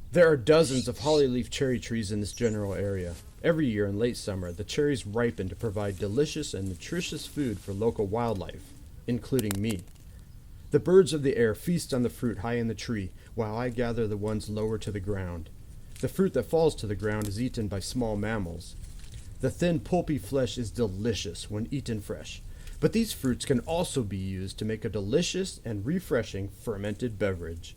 There are dozens of hollyleaf cherry trees in this general area. Every year in late summer, the cherries ripen to provide delicious and nutritious food for local wildlife, including me. The birds of the air feast on the fruit high in the tree, while I gather the ones lower to the ground. The fruit that falls to the ground is eaten by small mammals. The thin, pulpy flesh is delicious when eaten fresh, but these fruits can also be used to make a delicious and refreshing fermented beverage.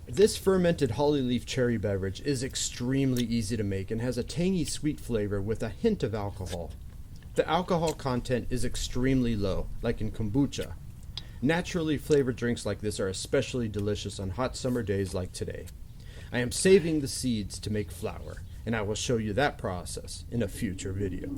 This fermented holly leaf cherry beverage is extremely easy to make and has a tangy sweet flavor with a hint of alcohol. The alcohol content is extremely low, like in kombucha. Naturally flavored drinks like this are especially delicious on hot summer days like today. I am saving the seeds to make flour, and I will show you that process in a future video.